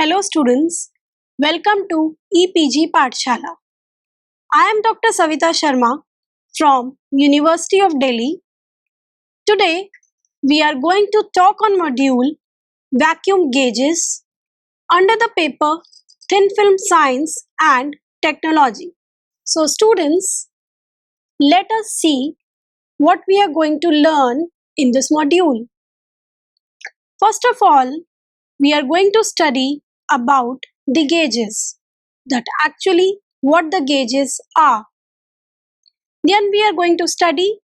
Hello students, welcome to EPG Pathshala. I am Dr. Savita Sharma from University of Delhi. Today we are going to talk on module vacuum gauges under the paper Thin Film Science and Technology. So students, let us see what we are going to learn in this module. First of all, we are going to study about the gauges, that actually what the gauges are. Then we are going to study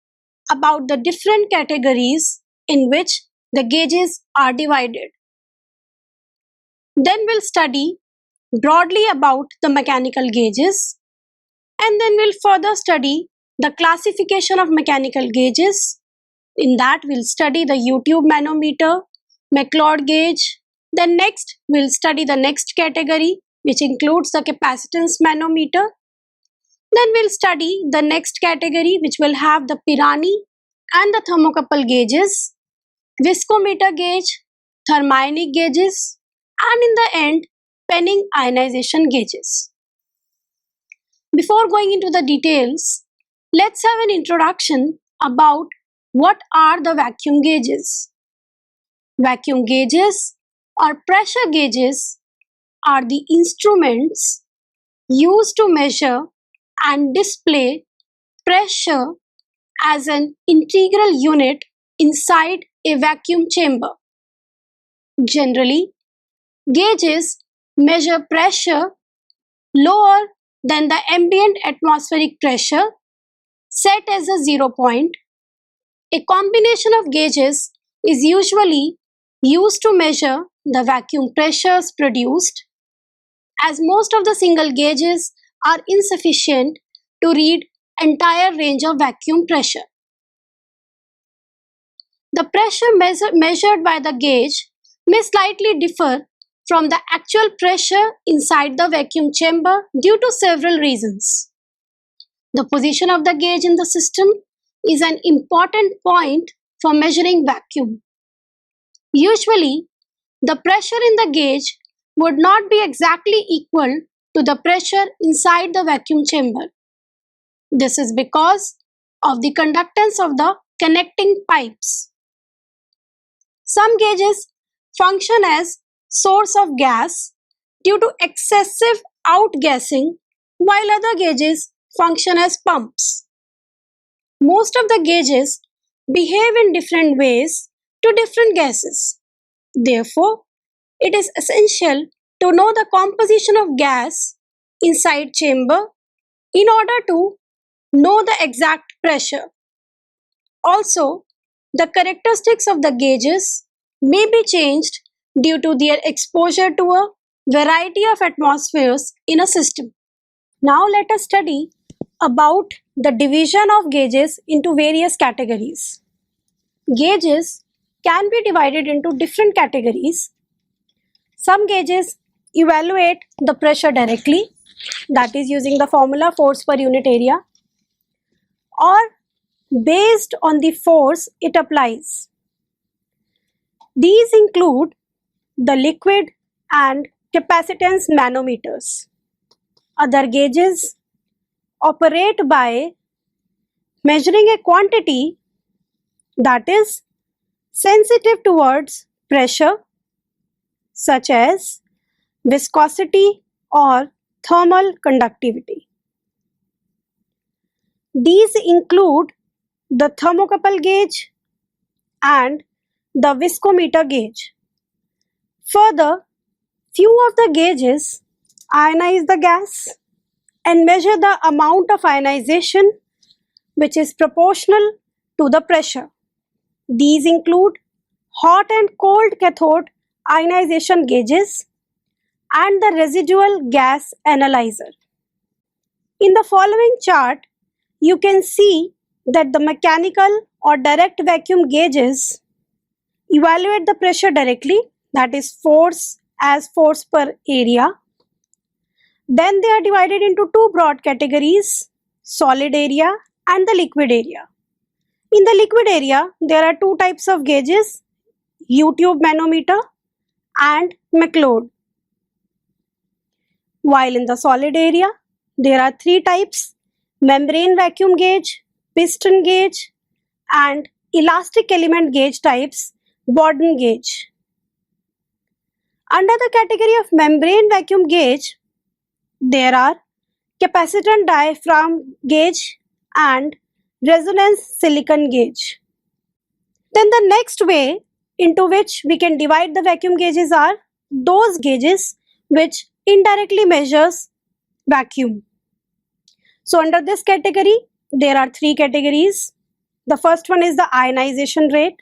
about the different categories in which the gauges are divided. Then we'll study broadly about the mechanical gauges, and then we'll further study the classification of mechanical gauges. In that we'll study the YouTube manometer, McLeod gauge. Then next we'll study the next category, which includes the capacitance manometer. Then we'll study the next category, which will have the Pirani and the thermocouple gauges, viscometer gauge, thermionic gauges, and in the end, Penning ionization gauges. Before going into the details, let's have an introduction about what are the vacuum gauges. Vacuum gauges or pressure gauges are the instruments used to measure and display pressure as an integral unit inside a vacuum chamber. Generally, gauges measure pressure lower than the ambient atmospheric pressure set as a 0 point. A combination of gauges is usually used to measure the vacuum pressures produced, as most of the single gauges are insufficient to read entire range of vacuum pressure. The pressure measured by the gauge may slightly differ from the actual pressure inside the vacuum chamber due to several reasons. The position of the gauge in the system is an important point for measuring vacuum. Usually, the pressure in the gauge would not be exactly equal to the pressure inside the vacuum chamber. This is because of the conductance of the connecting pipes. Some gauges function as source of gas due to excessive outgassing, while other gauges function as pumps. Most of the gauges behave in different ways to different gases. Therefore, it is essential to know the composition of gas inside chamber in order to know the exact pressure. Also, the characteristics of the gauges may be changed due to their exposure to a variety of atmospheres in a system. Now let us study about the division of gauges into various categories. Gauges can be divided into different categories. Some gauges evaluate the pressure directly, that is using the formula force per unit area, or based on the force it applies. These include the liquid and capacitance manometers. Other gauges operate by measuring a quantity that is sensitive towards pressure, such as viscosity or thermal conductivity. These include the thermocouple gauge and the viscometer gauge. Further, few of the gauges ionize the gas and measure the amount of ionization which is proportional to the pressure. These include hot and cold cathode ionization gauges and the residual gas analyzer. In the following chart, you can see that the mechanical or direct vacuum gauges evaluate the pressure directly, that is force as force per area. Then they are divided into two broad categories, solid area and the liquid area. In the liquid area, there are two types of gauges, YouTube manometer and McLeod. while in the solid area there are three types: membrane vacuum gauge, piston gauge, and elastic element gauge types, Bourdon gauge. Under the category of membrane vacuum gauge, there are capacitance diaphragm gauge and resonance silicon gauge. Then the next way into which we can divide the vacuum gauges are those gauges which indirectly measures vacuum. So under this category, there are three categories. The first one is the ionization rate.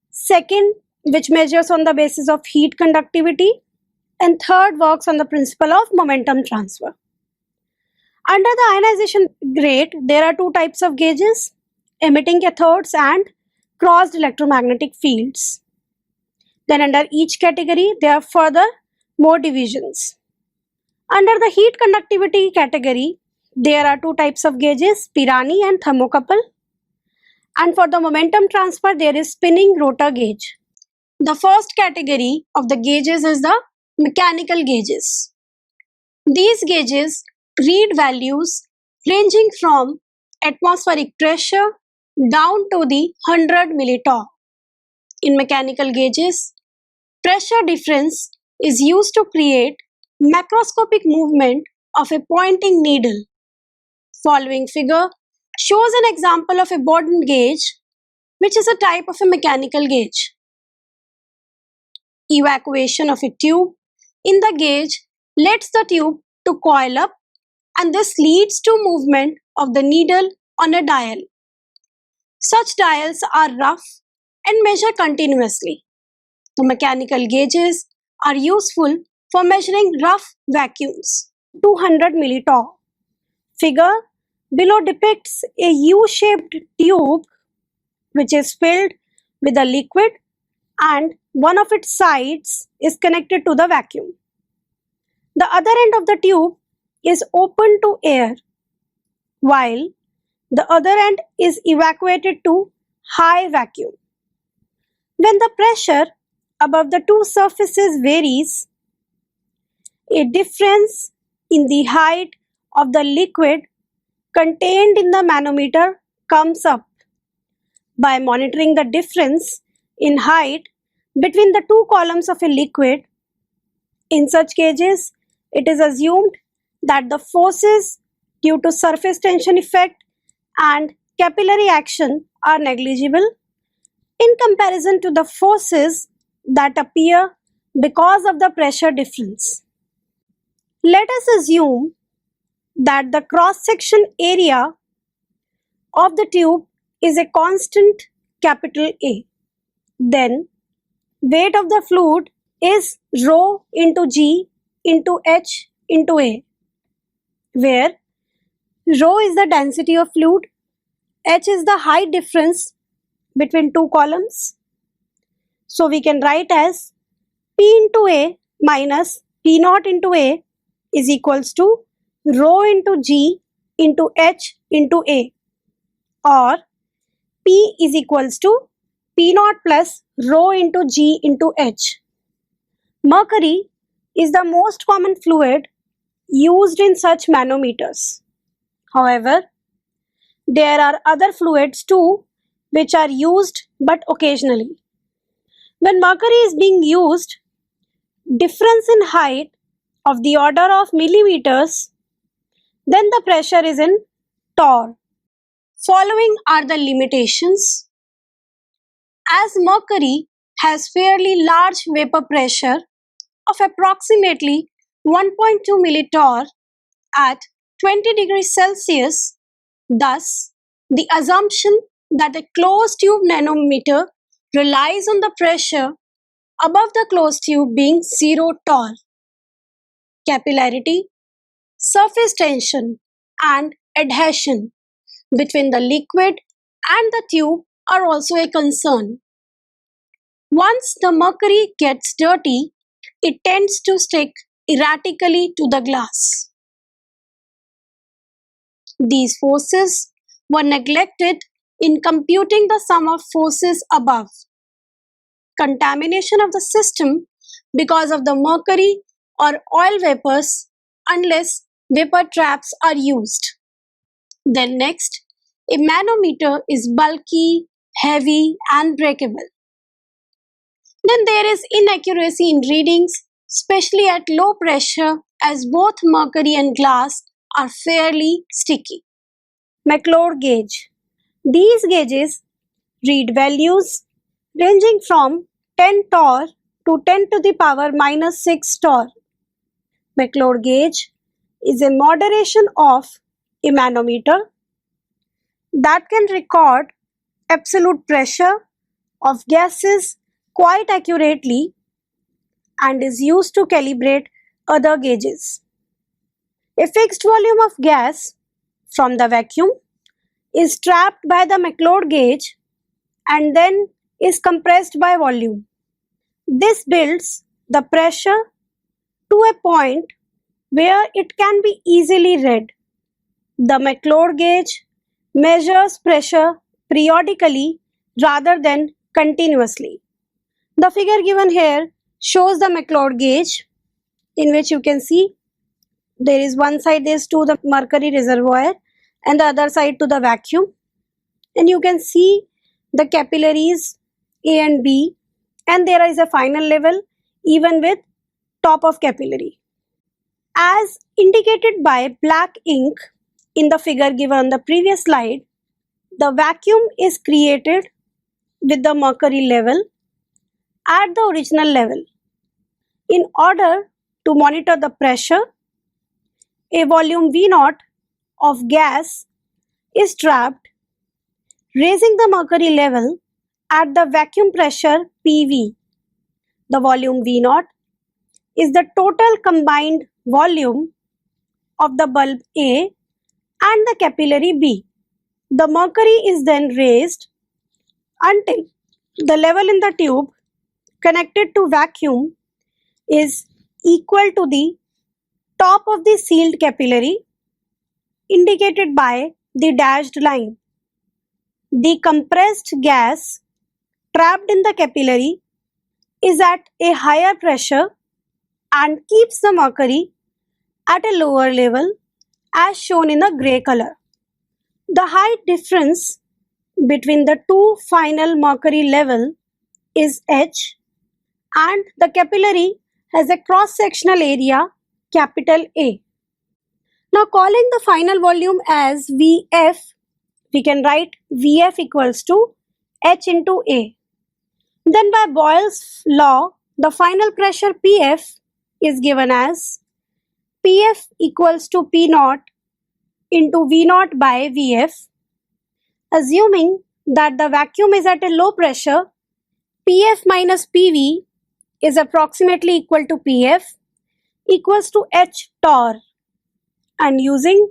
Second, which measures on the basis of heat conductivity. And third, works on the principle of momentum transfer. Under the ionization rate, there are two types of gauges: emitting cathodes and crossed electromagnetic fields. Then under each category, there are further more divisions. Under the heat conductivity category, there are two types of gauges, Pirani and thermocouple. And for the momentum transfer, there is spinning rotor gauge. The first category of the gauges is the mechanical gauges. These gauges read values ranging from atmospheric pressure down to the 100 millitorr. In mechanical gauges, pressure difference is used to create macroscopic movement of a pointing needle. Following figure shows an example of a Bourdon gauge, which is a type of a mechanical gauge. Evacuation of a tube in the gauge lets the tube to coil up, and this leads to movement of the needle on a dial. Such dials are rough and measure continuously. The mechanical gauges are useful for measuring rough vacuums. 200 millitorr. Figure below depicts a U-shaped tube which is filled with a liquid and one of its sides is connected to the vacuum. The other end of the tube is open to air, while the other end is evacuated to high vacuum. When the pressure above the two surfaces varies, a difference in the height of the liquid contained in the manometer comes up. By monitoring the difference in height between the two columns of a liquid, in such gauges, it is assumed that the forces due to surface tension effect and capillary action are negligible in comparison to the forces that appear because of the pressure difference. Let us assume that the cross-section area of the tube is a constant capital A. Then weight of the fluid is rho into G into H into A, where rho is the density of fluid, H is the height difference between two columns. So we can write as P into A minus P naught into A is equals to rho into G into H into A, or P is equals to P naught plus rho into G into H. Mercury is the most common fluid used in such manometers. However, there are other fluids too which are used but occasionally. When mercury is being used, difference in height of the order of millimeters, then the pressure is in torr. Following are the limitations. As mercury has fairly large vapor pressure of approximately 1.2 millitorr at 20 degrees Celsius, thus the assumption that a closed tube nanometer relies on the pressure above the closed tube being 0 torr. Capillarity, surface tension and adhesion between the liquid and the tube are also a concern. Once the mercury gets dirty, it tends to stick erratically to the glass. These forces were neglected in computing the sum of forces above. Contamination of the system because of the mercury or oil vapors unless vapor traps are used. Then next, a manometer is bulky, heavy and breakable. Then there is inaccuracy in readings, especially at low pressure as both mercury and glass are fairly sticky. McLeod gauge. These gauges read values ranging from 10 torr to 10 to the power minus 6 torr. McLeod gauge is a moderation of a manometer that can record absolute pressure of gases quite accurately and is used to calibrate other gauges. A fixed volume of gas from the vacuum is trapped by the McLeod gauge and then is compressed by volume. This builds the pressure to a point where it can be easily read. The McLeod gauge measures pressure periodically rather than continuously. The figure given here shows the McLeod gauge, in which you can see there is one side is to the mercury reservoir and the other side to the vacuum, and you can see the capillaries A and B, and there is a final level even with top of capillary. As indicated by black ink in the figure given on the previous slide, the vacuum is created with the mercury level at the original level. In order to monitor the pressure, a volume V0 of gas is trapped, raising the mercury level at the vacuum pressure PV. The volume V0 is the total combined volume of the bulb A and the capillary B. The mercury is then raised until the level in the tube connected to vacuum is equal to the top of the sealed capillary indicated by the dashed line. The compressed gas trapped in the capillary is at a higher pressure and keeps the mercury at a lower level as shown in the grey color. The height difference between the two final mercury level is h, and the capillary has a cross-sectional area capital A. Now calling the final volume as Vf, we can write Vf equals to h into A. Then by Boyle's law, the final pressure Pf is given as Pf equals to P0 into V0 by Vf. Assuming that the vacuum is at a low pressure, Pf minus Pv is approximately equal to Pf equals to h torr, and using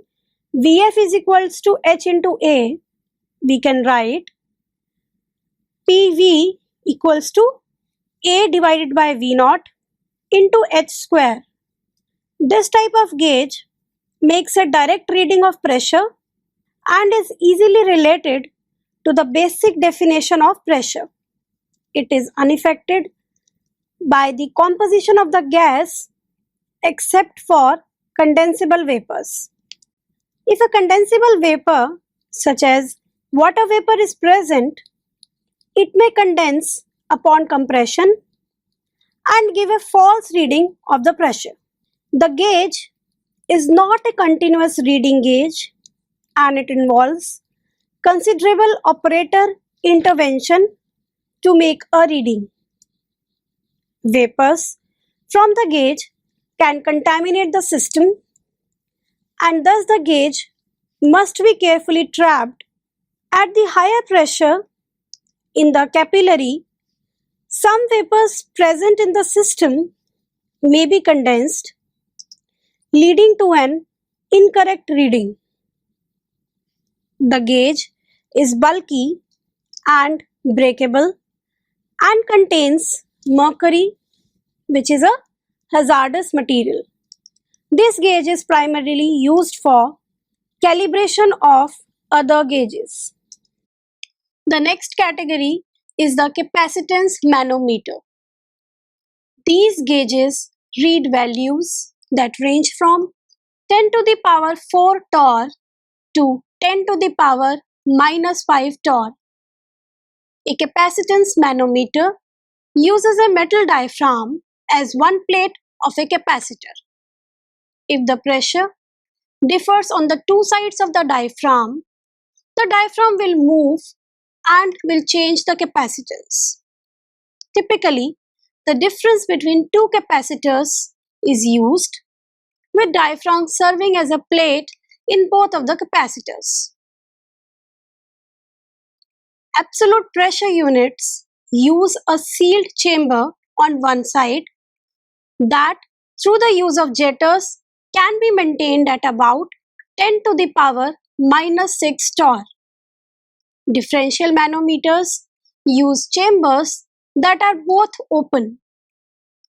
Vf is equals to h into A, we can write Pv equals to A divided by V0 into h square. This type of gauge makes a direct reading of pressure and is easily related to the basic definition of pressure. It is unaffected by the composition of the gas except for condensable vapors. If a condensable vapor such as water vapor is present, it may condense upon compression and give a false reading of the pressure. The gauge is not a continuous reading gauge and it involves considerable operator intervention to make a reading. Vapors from the gauge can contaminate the system, and thus the gauge must be carefully trapped at the higher pressure in the capillary. Some vapors present in the system may be condensed, leading to an incorrect reading. The gauge is bulky and breakable and contains mercury, which is a hazardous material. This gauge is primarily used for calibration of other gauges. The next category is the capacitance manometer. These gauges read values that range from 10 to the power 4 torr to 10 to the power minus 5 torr. A capacitance manometer uses a metal diaphragm as one plate of a capacitor. If the pressure differs on the two sides of the diaphragm will move and will change the capacitance. Typically, the difference between two capacitors is used, with diaphragm serving as a plate in both of the capacitors. Absolute pressure units use a sealed chamber on one side that, through the use of jetters, can be maintained at about 10 to the power minus 6 torr. Differential manometers use chambers that are both open.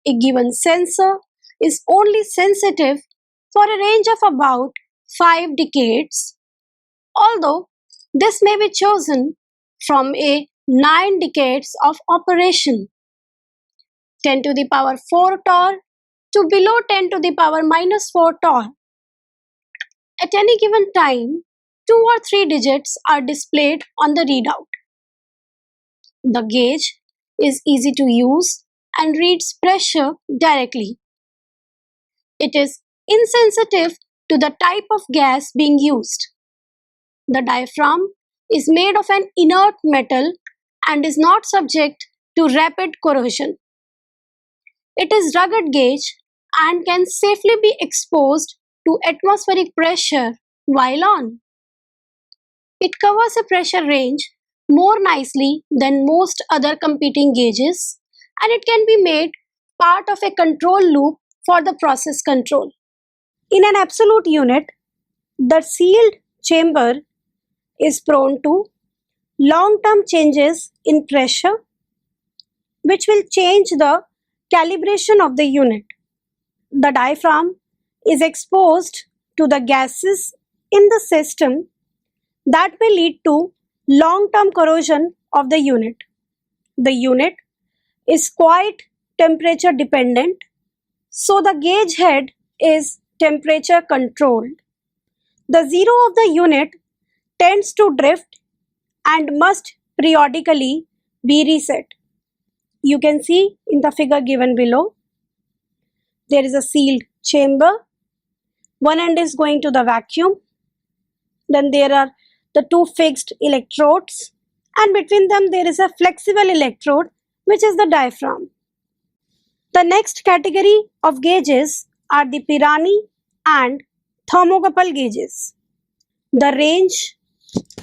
A given sensor is only sensitive for a range of about 5 decades, although this may be chosen from a 9 decades of operation. 10 to the power 4 torr to below 10 to the power minus 4 torr. At any given time, 2 or 3 digits are displayed on the readout. The gauge is easy to use and reads pressure directly. It is insensitive to the type of gas being used. The diaphragm is made of an inert metal and is not subject to rapid corrosion. It is rugged gauge and can safely be exposed to atmospheric pressure while on. It covers a pressure range more nicely than most other competing gauges, and it can be made part of a control loop for the process control. In an absolute unit, the sealed chamber is prone to long-term changes in pressure, which will change the calibration of the unit. The diaphragm is exposed to the gases in the system that may lead to long-term corrosion of the unit. The unit is quite temperature dependent, so the gauge head is temperature controlled. The zero of the unit tends to drift and must periodically be reset. You can see in the figure given below, there is a sealed chamber. One end is going to the vacuum. Then there are the two fixed electrodes, and between them there is a flexible electrode, which is the diaphragm. The next category of gauges are the Pirani and thermocouple gauges. The range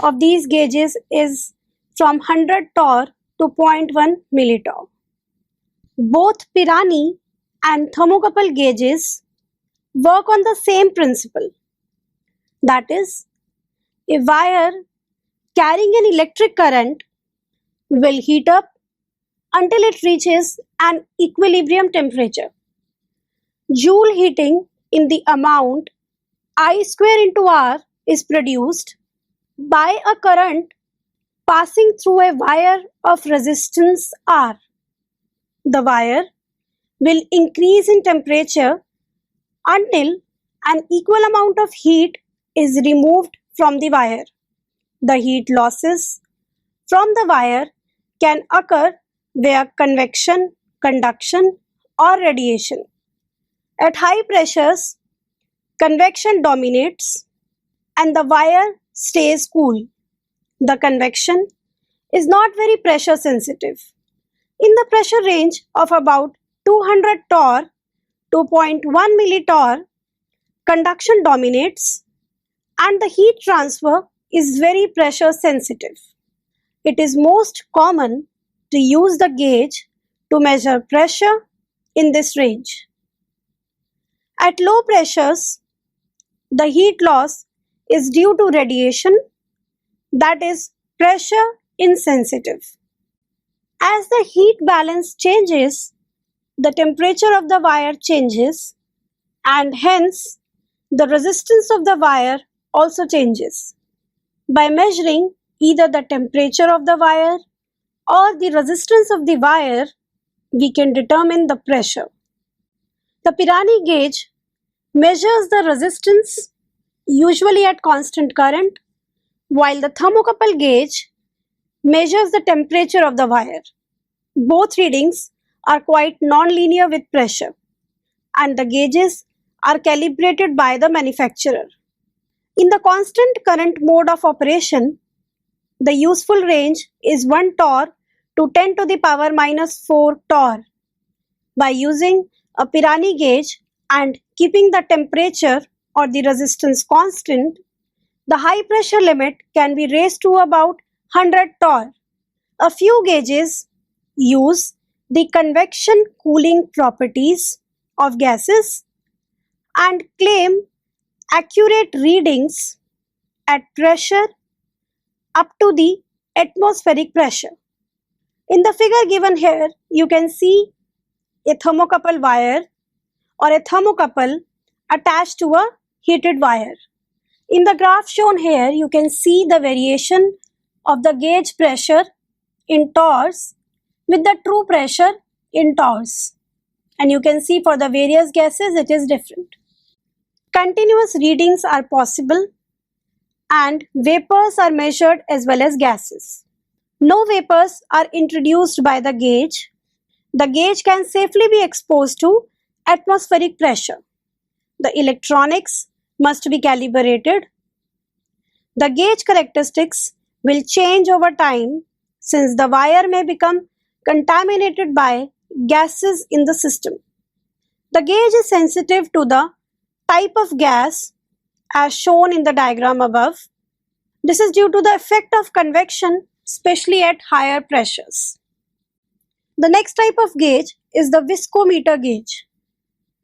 of these gauges is from 100 torr to 0.1 millitorr. Both Pirani and thermocouple gauges work on the same principle. That is, a wire carrying an electric current will heat up until it reaches an equilibrium temperature. Joule heating in the amount I square into R is produced by a current passing through a wire of resistance R. The wire will increase in temperature until an equal amount of heat is removed from the wire. The heat losses from the wire can occur via convection, conduction, or radiation. At high pressures, convection dominates and the wire stays cool. The convection is not very pressure sensitive. In the pressure range of about 200 torr to 0.1 millitorr, conduction dominates and the heat transfer is very pressure sensitive. It is most common to use the gauge to measure pressure in this range. At low pressures, the heat loss is due to radiation, that is pressure insensitive. As the heat balance changes, the temperature of the wire changes and hence the resistance of the wire also changes. By measuring either the temperature of the wire or the resistance of the wire, we can determine the pressure. The Pirani gauge measures the resistance, usually at constant current, while the thermocouple gauge measures the temperature of the wire. Both readings are quite non-linear with pressure, and the gauges are calibrated by the manufacturer. In the constant current mode of operation, the useful range is 1 torr to 10 to the power minus 4 torr. By using a Pirani gauge and keeping the temperature or the resistance constant, the high pressure limit can be raised to about 100 torr. A few gauges use the convection cooling properties of gases and claim accurate readings at pressure up to the atmospheric pressure. In the figure given here, you can see a thermocouple wire or a thermocouple attached to a heated wire. In the graph shown here, you can see the variation of the gauge pressure in torrs with the true pressure in torrs. And you can see for the various gases it is different. Continuous readings are possible and vapors are measured as well as gases. No vapors are introduced by the gauge. The gauge can safely be exposed to atmospheric pressure. The electronics must be calibrated. The gauge characteristics will change over time since the wire may become contaminated by gases in the system. The gauge is sensitive to the type of gas as shown in the diagram above. This is due to the effect of convection, especially at higher pressures. The next type of gauge is the viscometer gauge.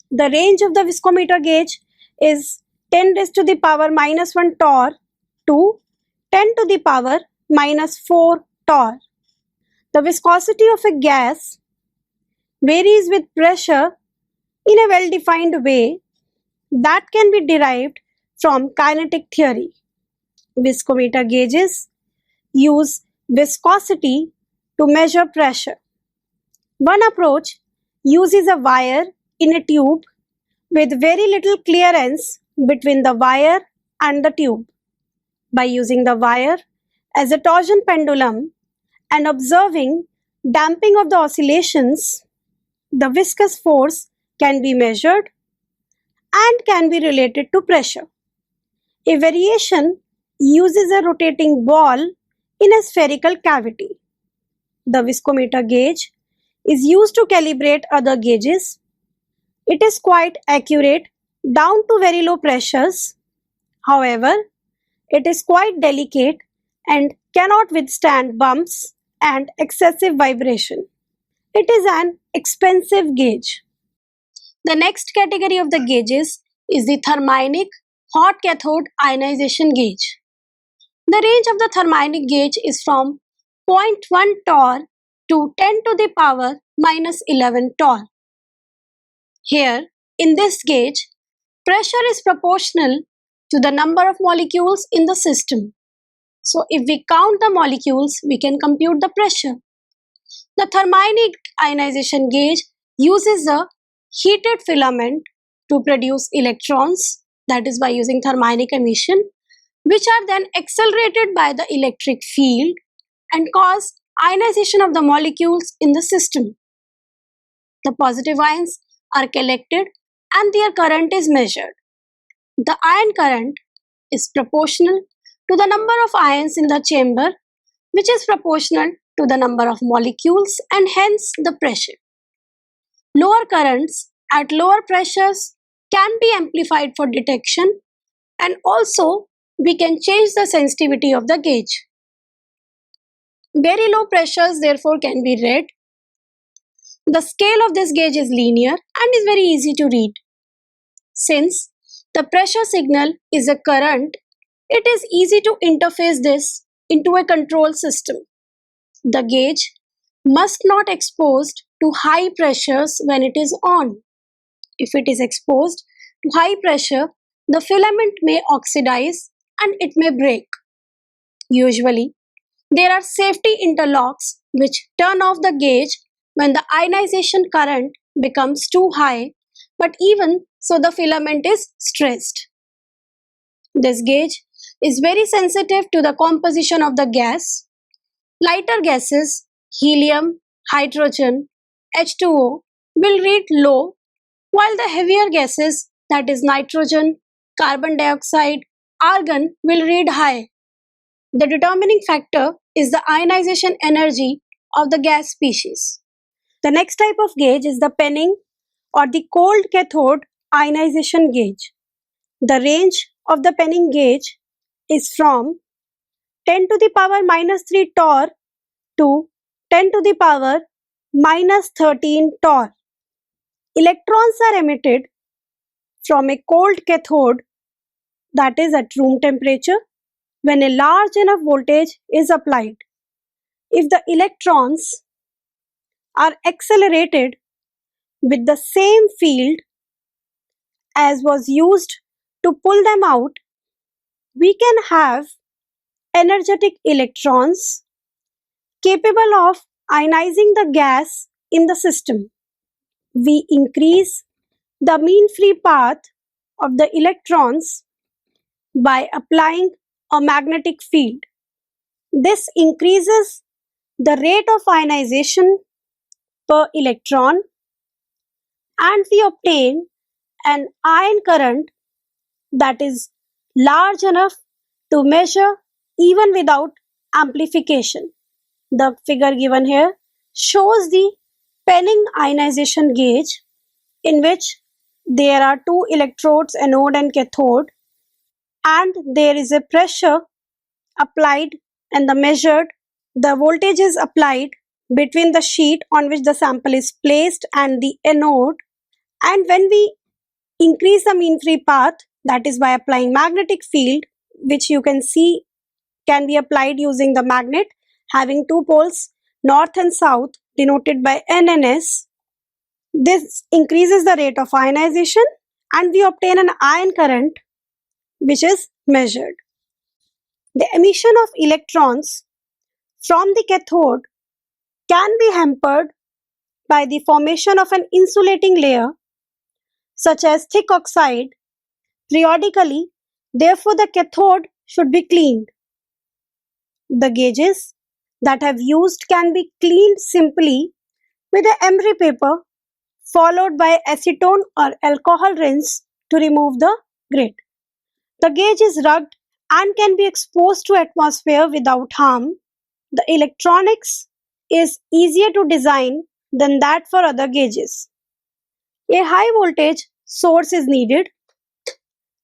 The range of the viscometer gauge is 10 raised to the power minus 1 torr to 10 to the power minus 4 torr. The viscosity of a gas varies with pressure in a well-defined way that can be derived from kinetic theory. Viscometer gauges use viscosity to measure pressure. One approach uses a wire in a tube with very little clearance between the wire and the tube. By using the wire as a torsion pendulum and observing damping of the oscillations, the viscous force can be measured and can be related to pressure. A variation uses a rotating ball in a spherical cavity. The viscometer gauge is used to calibrate other gauges. It is quite accurate down to very low pressures. However, it is quite delicate and cannot withstand bumps and excessive vibration. It is an expensive gauge. The next category of the gauges is the thermionic hot cathode ionization gauge. The range of the thermionic gauge is from 0.1 torr to 10 to the power minus 11 torr. Here, in this gauge, pressure is proportional to the number of molecules in the system. So, if we count the molecules, we can compute the pressure. The thermionic ionization gauge uses a heated filament to produce electrons, that is by using thermionic emission, which are then accelerated by the electric field and cause ionization of the molecules in the system. The positive ions are collected and their current is measured. The ion current is proportional to the number of ions in the chamber, which is proportional to the number of molecules and hence the pressure. Lower currents at lower pressures can be amplified for detection, and also we can change the sensitivity of the gauge. Very low pressures therefore can be read. The scale of this gauge is linear and is very easy to read. Since the pressure signal is a current, it is easy to interface this into a control system. The gauge must not be exposed to high pressures when it is on. If it is exposed to high pressure, the filament may oxidize and it may break. Usually, there are safety interlocks which turn off the gauge when the ionization current becomes too high, but even so the filament is stressed. This gauge is very sensitive to the composition of the gas. Lighter gases, helium, hydrogen, H2O, will read low, while the heavier gases, that is nitrogen, carbon dioxide, argon, will read high. The determining factor is the ionization energy of the gas species. The next type of gauge is the penning or the cold cathode ionization gauge. The range of the penning gauge is from 10 to the power minus 3 torr to 10 to the power minus 13 torr. Electrons are emitted from a cold cathode, that is at room temperature, when a large enough voltage is applied. If the electrons are accelerated with the same field as was used to pull them out, we can have energetic electrons capable of ionizing the gas in the system. We increase the mean free path of the electrons by applying a magnetic field. This increases the rate of ionization per electron, and we obtain an ion current that is large enough to measure even without amplification. The figure given here shows the penning ionization gauge, in which there are two electrodes, anode and cathode, and there is a pressure applied and the voltage is applied between the sheet on which the sample is placed and the anode. And when we increase the mean free path, that is by applying magnetic field, which you can see can be applied using the magnet having two poles, north and south, denoted by N and S. This increases the rate of ionization and we obtain an ion current which is measured. The emission of electrons from the cathode can be hampered by the formation of an insulating layer such as thick oxide periodically. Therefore, the cathode should be cleaned. The gauges that have used can be cleaned simply with an emery paper followed by acetone or alcohol rinse to remove the grit. The gauge is rugged and can be exposed to atmosphere without harm. The electronics is easier to design than that for other gauges. A high voltage source is needed.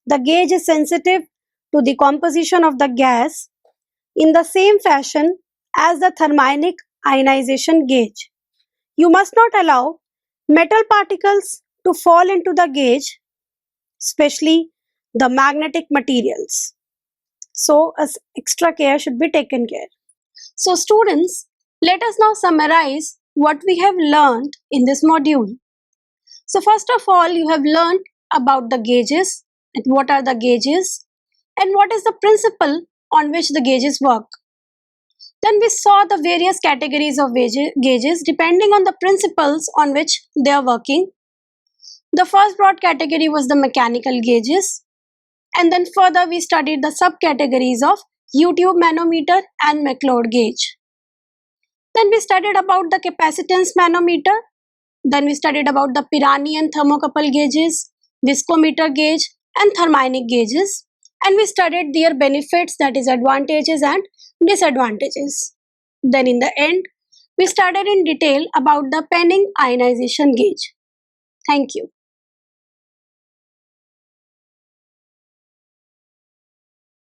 The gauge is sensitive to the composition of the gas in the same fashion as the thermionic ionization gauge. You must not allow metal particles to fall into the gauge, especially the magnetic materials. So, extra care should be taken care. So students, let us now summarize what we have learned in this module. So first of all, you have learned about the gauges and what are the gauges and what is the principle on which the gauges work. Then we saw the various categories of gauges depending on the principles on which they are working. The first broad category was the mechanical gauges, and then further we studied the subcategories of U-tube manometer and McLeod gauge. Then we studied about the capacitance manometer. Then we studied about the Pirani and thermocouple gauges, viscometer gauge and thermionic gauges. And we studied their benefits, that is advantages and disadvantages. Then in the end, we studied in detail about the penning ionization gauge. Thank you.